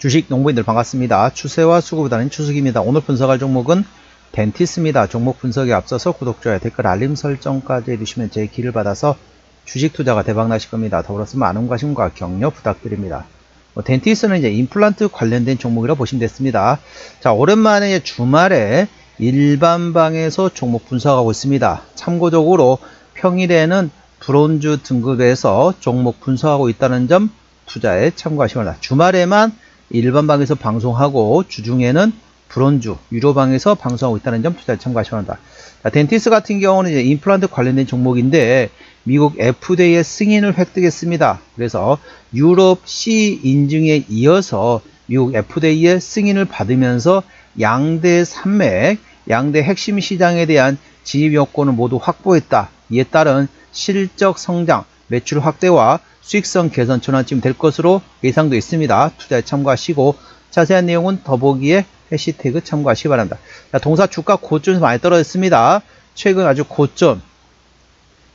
주식 농부인들 반갑습니다. 추세와 수급보다는 추석입니다. 오늘 분석할 종목은 덴티스입니다. 종목 분석에 앞서서 구독, 좋아요, 댓글, 알림 설정까지 해주시면 제 길을 받아서 주식 투자가 대박 나실 겁니다. 더불어서 많은 관심과 격려 부탁드립니다. 덴티스는 이제 임플란트 관련된 종목이라고 보시면 됐습니다. 자, 오랜만에 주말에 일반방에서 종목 분석하고 있습니다. 참고적으로 평일에는 브론즈 등급에서 종목 분석하고 있다는 점 투자에 참고하시기 바랍니다. 주말에만 일반방에서 방송하고 주중에는 브론즈, 유료방에서 방송하고 있다는 점 투자에 참고하시기 바랍니다. 자, 덴티스 같은 경우는 이제 임플란트 관련된 종목인데 미국 FDA의 승인을 획득했습니다. 그래서 유럽 C 인증에 이어서 미국 FDA의 승인을 받으면서 양대 산맥, 양대 핵심 시장에 대한 진입 여건을 모두 확보했다. 이에 따른 실적 성장, 매출 확대와 수익성 개선 전환점이 될 것으로 예상도 있습니다. 투자에 참고하시고 자세한 내용은 더보기에 해시태그 참고하시기 바랍니다. 자, 동사 주가 고점에서 많이 떨어졌습니다. 최근 아주 고점.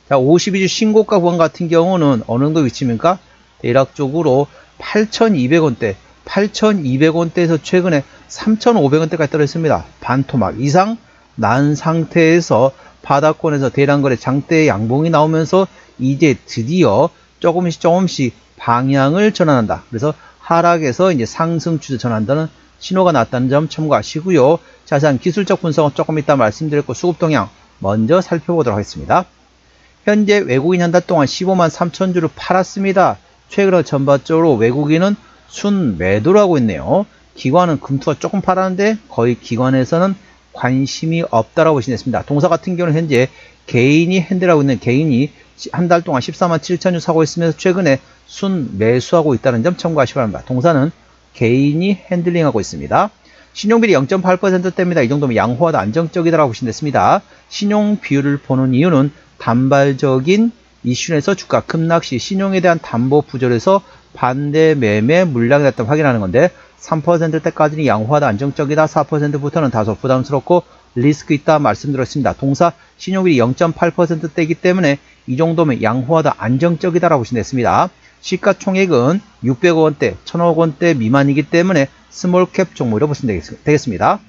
자, 52주 신고가 구간 같은 경우는 어느 정도 위치입니까? 대략적으로 8,200원대, 8,200원대에서 최근에 3,500원대까지 떨어졌습니다. 반토막 이상 난 상태에서 바닥권에서 대량거래 장대의 양봉이 나오면서 이제 드디어 조금씩 방향을 전환한다. 그래서 하락에서 이제 상승 추세 전환한다는 신호가 났다는 점 참고하시고요. 자세한 기술적 분석은 조금 이따 말씀드렸고 수급 동향 먼저 살펴보도록 하겠습니다. 현재 외국인 한 달 동안 15만 3천 주를 팔았습니다. 최근에 전반적으로 외국인은 순매도를 하고 있네요. 기관은 금투가 조금 팔았는데 거의 기관에서는 관심이 없다라고 보시면 됐습니다. 동사 같은 경우는 현재 개인이 핸들하고 있는 개인이 한 달 동안 14만 7천 주 사고 있으면서 최근에 순매수하고 있다는 점 참고하시기 바랍니다. 동사는 개인이 핸들링하고 있습니다. 신용비율이 0.8%대입니다. 이 정도면 양호하다 안정적이다라고 보시면 됐습니다. 신용 비율을 보는 이유는 단발적인 이슈에서 주가 급락시 신용에 대한 담보 부절에서 반대 매매 물량이 났다고 확인하는 건데 3%대까지는 양호하다 안정적이다 4%부터는 다소 부담스럽고 리스크 있다 말씀드렸습니다. 동사 신용비율이 0.8%대이기 때문에 이 정도면 양호하다 안정적이다 라고 보시면 됐습니다. 시가총액은 600억 원대, 1000억 원대 미만이기 때문에 스몰캡 종목으로 보시면 되겠습니다.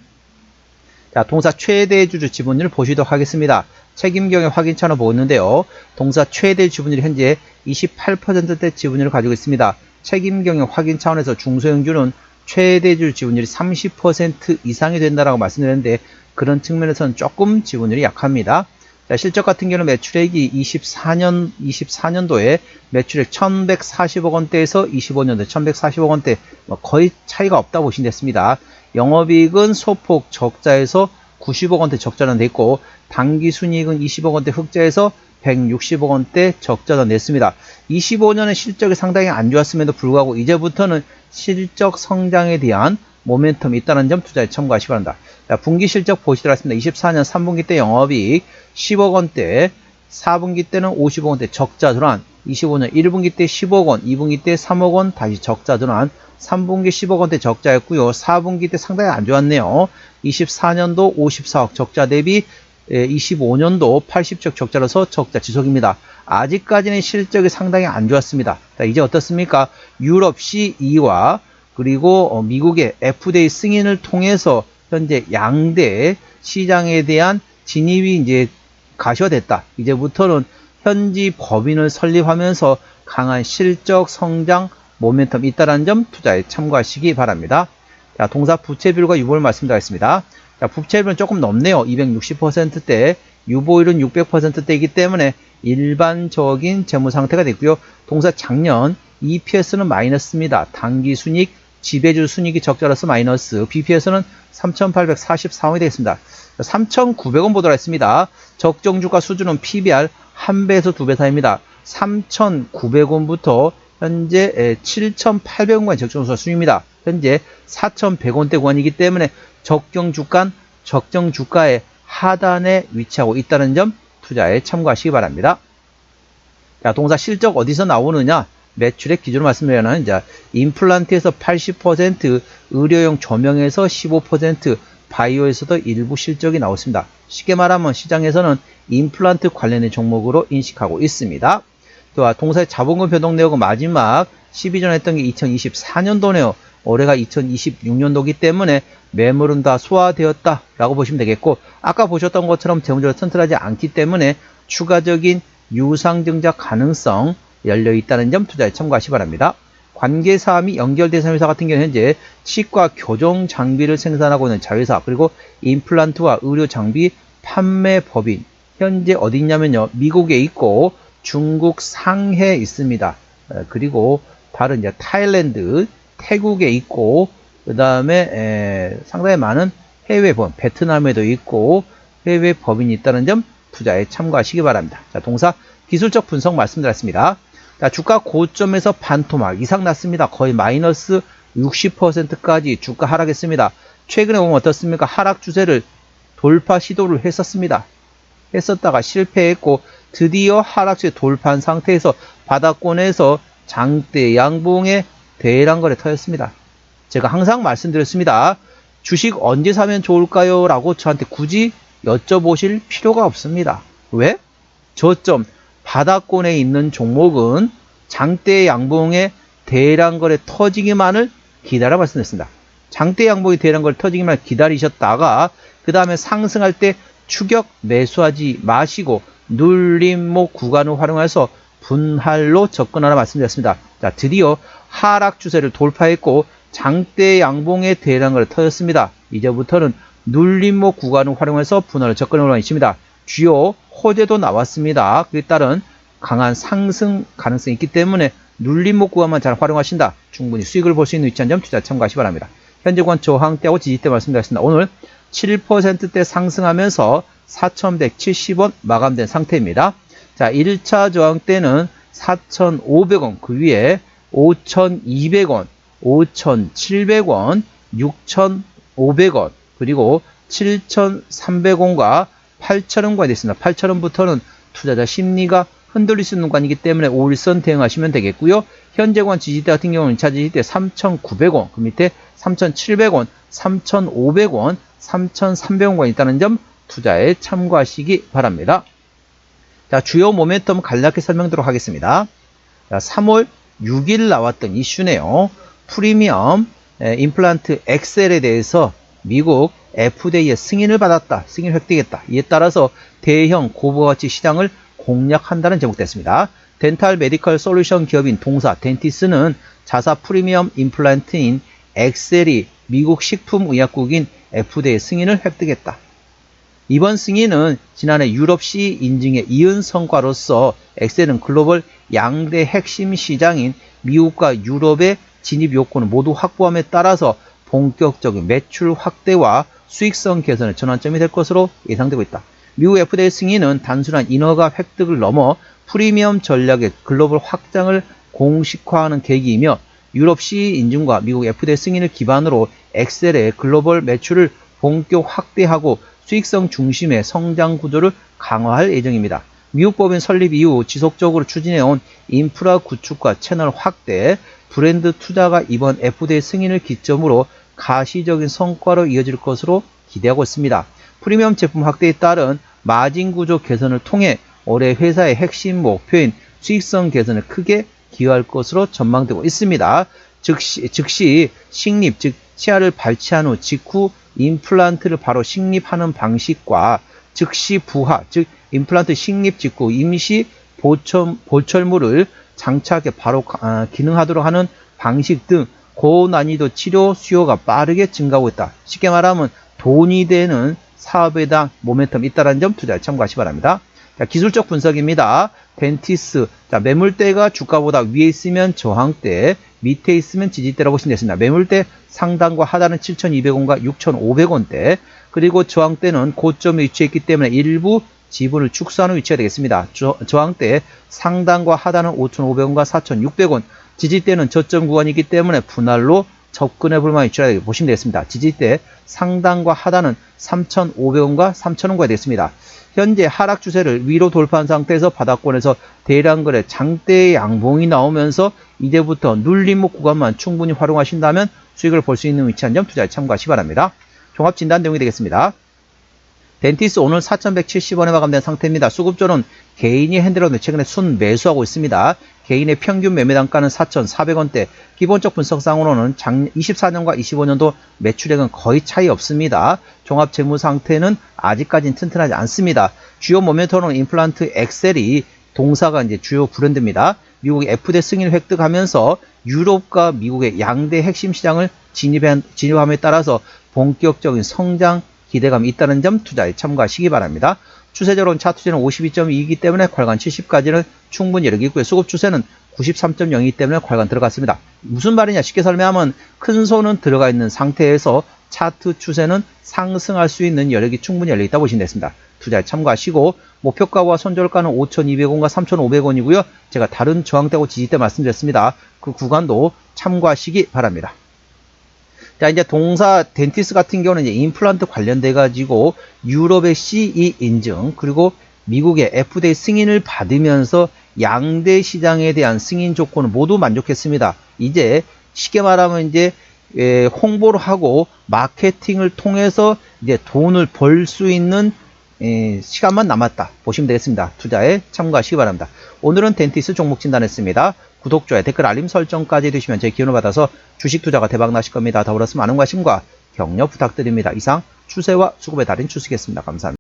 자, 동사 최대 주주 지분율 보시도록 하겠습니다. 책임경영 확인차로 보고 있는데요. 동사 최대 지분율이 현재 28%대 지분율을 가지고 있습니다. 책임경영 확인 차원에서 중소형주는 최대 주주 지분율이 30% 이상이 된다라고 말씀드렸는데 그런 측면에서는 조금 지분율이 약합니다. 자, 실적 같은 경우는 매출액이 24년도에 매출액 1140억 원대에서 25년도에 1140억 원대 거의 차이가 없다 보시면 됐습니다. 영업이익은 소폭 적자에서 90억 원대 적자는 냈고 당기순이익은 20억 원대 흑자에서 160억 원대 적자도 냈습니다. 25년의 실적이 상당히 안 좋았음에도 불구하고 이제부터는 실적 성장에 대한 모멘텀이 있다는 점 투자에 참고하시기 바랍니다. 자, 분기 실적 보시도록 하겠습니다. 24년 3분기 때 영업이익 10억 원대, 4분기 때는 50억 원대 적자 전환, 25년 1분기 때 10억 원, 2분기 때 3억 원 다시 적자 전환, 3분기 10억 원대 적자였고요. 4분기 때 상당히 안 좋았네요. 24년도 54억 적자 대비 25년도 80억 적자로서 적자 지속입니다. 아직까지는 실적이 상당히 안 좋았습니다. 자, 이제 어떻습니까? 유럽 CE와 그리고 미국의 FDA 승인을 통해서 현재 양대 시장에 대한 진입이 이제 가셔됐다. 이제부터는 현지 법인을 설립하면서 강한 실적 성장 모멘텀이 있다는 점 투자에 참고하시기 바랍니다. 자, 동사 부채비율과 유보율 말씀드리겠습니다. 자, 부채비율은 조금 넘네요. 260%대, 유보율은 600%대이기 때문에 일반적인 재무 상태가 됐고요. 동사 작년 EPS는 마이너스입니다. 당기순이익, 지배주 순이익이 적자로서 마이너스, BPS는 3,844원이 되겠습니다. 3,900원 보도록 했습니다. 적정주가 수준은 PBR 1배에서 2배 사이입니다. 3,900원부터 현재 7,800원까지 적정주가 수준입니다. 현재 4,100원대 구간이기 때문에 적정주가의 하단에 위치하고 있다는 점 투자에 참고하시기 바랍니다. 자, 동사 실적 어디서 나오느냐? 매출액 기준으로 말씀드리면 이제 임플란트에서 80%, 의료용 조명에서 15%, 바이오에서도 일부 실적이 나왔습니다. 쉽게 말하면 시장에서는 임플란트 관련된 종목으로 인식하고 있습니다. 또한 동사의 자본금 변동 내역은 마지막 12전 했던 게 2024년도네요. 올해가 2026년도이기 때문에 매물은 다 소화되었다 라고 보시면 되겠고, 아까 보셨던 것처럼 재무적으로 튼튼하지 않기 때문에 추가적인 유상증자 가능성 열려 있다는 점 투자에 참고하시기 바랍니다. 관계사항이 연결된 회사 같은 경우는 현재 치과 교정 장비를 생산하고 있는 자회사, 그리고 임플란트와 의료 장비 판매 법인, 현재 어디 있냐면요, 미국에 있고 중국 상해에 있습니다. 그리고 다른 이제 타일랜드, 태국에 있고, 그 다음에 상당히 많은 해외 법인, 베트남에도 있고 해외 법인이 있다는 점 투자에 참고하시기 바랍니다. 자, 동사 기술적 분석 말씀드렸습니다. 자, 주가 고점에서 반토막 이상 났습니다. 거의 마이너스 60%까지 주가 하락했습니다. 최근에 보면 어떻습니까? 하락 추세를 돌파 시도를 했었다가 실패했고, 드디어 하락 추세 돌파한 상태에서 바닥권에서 장대 양봉의 대량거래 터졌습니다. 제가 항상 말씀드렸습니다. 주식 언제 사면 좋을까요? 라고 저한테 굳이 여쭤보실 필요가 없습니다. 왜? 저점 바닥권에 있는 종목은 장대 양봉의 대량거래 터지기만을 기다려 말씀드렸습니다. 장대 양봉의 대량거래 터지기만 기다리셨다가 그 다음에 상승할 때 추격 매수하지 마시고 눌림목 구간을 활용해서 분할로 접근하라 말씀드렸습니다. 자, 드디어 하락 추세를 돌파했고 장대 양봉의 대량거래 터졌습니다. 이제부터는 눌림목 구간을 활용해서 분할로 접근하고 있습니다. 주요 호재도 나왔습니다. 그에 따른 강한 상승 가능성이 있기 때문에 눌림목 구간만 잘 활용하신다, 충분히 수익을 볼 수 있는 위치한 점 투자 참고하시기 바랍니다. 현재 구간 저항대하고 지지대 말씀드렸습니다. 오늘 7%대 상승하면서 4,170원 마감된 상태입니다. 자, 1차 저항대는 4,500원, 그 위에 5,200원, 5,700원, 6,500원, 그리고 7,300원과 8,000원까지 됐습니다. 8,000원부터는 투자자 심리가 흔들릴 수 있는 구간이기 때문에 5일선 대응하시면 되겠고요. 현재 구간 지지대 같은 경우는 1차 지지대 3,900원, 그 밑에 3,700원, 3,500원, 3,300원까지 있다는 점 투자에 참고하시기 바랍니다. 자, 주요 모멘텀 간략히 설명드리도록 하겠습니다. 자, 3월 6일 나왔던 이슈네요. 프리미엄 임플란트 엑셀에 대해서 미국 FDA의 승인을 받았다, 승인 획득했다. 이에 따라서 대형 고부가가치 시장을 공략한다는 제목됐습니다. 덴탈 메디컬 솔루션 기업인 동사 덴티스는 자사 프리미엄 임플란트인 엑셀이 미국 식품의약국인 FDA 승인을 획득했다. 이번 승인은 지난해 유럽 CE 인증에 이은 성과로서 엑셀은 글로벌 양대 핵심 시장인 미국과 유럽의 진입 요건을 모두 확보함에 따라서 본격적인 매출 확대와 수익성 개선의 전환점이 될 것으로 예상되고 있다. 미국 FDA 승인은 단순한 인허가 획득을 넘어 프리미엄 전략의 글로벌 확장을 공식화하는 계기이며, 유럽 CE 인증과 미국 FDA 승인을 기반으로 엑셀의 글로벌 매출을 본격 확대하고 수익성 중심의 성장 구조를 강화할 예정입니다. 미국 법인 설립 이후 지속적으로 추진해온 인프라 구축과 채널 확대, 브랜드 투자가 이번 FDA 승인을 기점으로 가시적인 성과로 이어질 것으로 기대하고 있습니다. 프리미엄 제품 확대에 따른 마진 구조 개선을 통해 올해 회사의 핵심 목표인 수익성 개선에 크게 기여할 것으로 전망되고 있습니다. 즉시 식립, 즉 치아를 발치한 후 직후 임플란트를 바로 식립하는 방식과 즉시 부하, 즉 임플란트 식립 직후 임시 보철물을 장착해 바로 기능하도록 하는 방식 등 고난이도 치료 수요가 빠르게 증가하고 있다. 쉽게 말하면 돈이 되는 사업에 대한 모멘텀이 있다는 점 투자에 참고하시기 바랍니다. 자, 기술적 분석입니다. 덴티스, 자, 매물대가 주가보다 위에 있으면 저항대, 밑에 있으면 지지대라고 보시면 되겠습니다. 매물대 상단과 하단은 7,200원과 6,500원대, 그리고 저항대는 고점에 위치했기 때문에 일부 지분을 축소하는 위치가 되겠습니다. 저항대 상단과 하단은 5,500원과 4,600원, 지지대는 저점 구간이기 때문에 분할로 접근해 볼 만한 위치라 보시면 되겠습니다. 지지대 상단과 하단은 3,500원과 3,000원까지 되겠습니다. 현재 하락 추세를 위로 돌파한 상태에서 바닥권에서 대량 거래 장대 양봉이 나오면서 이제부터 눌림목 구간만 충분히 활용하신다면 수익을 볼 수 있는 위치한 점 투자에 참고하시기 바랍니다. 종합 진단 내용이 되겠습니다. 덴티스 오늘 4,170원에 마감된 상태입니다. 수급조는 개인이 핸들었는데 최근에 순 매수하고 있습니다. 개인의 평균 매매 단가는 4,400원대. 기본적 분석상으로는 24년과 25년도 매출액은 거의 차이 없습니다. 종합 재무 상태는 아직까지는 튼튼하지 않습니다. 주요 모멘텀은 임플란트 엑셀이 동사가 이제 주요 브랜드입니다. 미국의 FDA 승인을 획득하면서 유럽과 미국의 양대 핵심 시장을 진입함에 따라서 본격적인 성장 기대감이 있다는 점 투자에 참고하시기 바랍니다. 추세적으로는 차트제는 52.2이기 때문에 괄관 70까지는 충분히 여력이 있고요. 수급 추세는 93.0이기 때문에 괄관 들어갔습니다. 무슨 말이냐? 쉽게 설명하면 큰 손은 들어가 있는 상태에서 차트 추세는 상승할 수 있는 여력이 충분히 열려있다 보시면 되겠습니다. 투자에 참고하시고 목표가와 손절가는 5,200원과 3,500원이고요. 제가 다른 저항대고 지지대 말씀드렸습니다. 그 구간도 참고하시기 바랍니다. 자, 이제 동사 덴티스 같은 경우는 이제 임플란트 관련돼 가지고 유럽의 CE 인증 그리고 미국의 FDA 승인을 받으면서 양대 시장에 대한 승인 조건을 모두 만족했습니다. 이제 쉽게 말하면 이제 홍보를 하고 마케팅을 통해서 이제 돈을 벌 수 있는 시간만 남았다 보시면 되겠습니다. 투자에 참고하시기 바랍니다. 오늘은 덴티스 종목 진단했습니다. 구독, 좋아요, 댓글, 알림 설정까지 해주시면 제 기운을 받아서 주식 투자가 대박 나실 겁니다. 더불어서 많은 관심과 격려 부탁드립니다. 이상 추세와 수급의 달인 추수겠습니다. 감사합니다.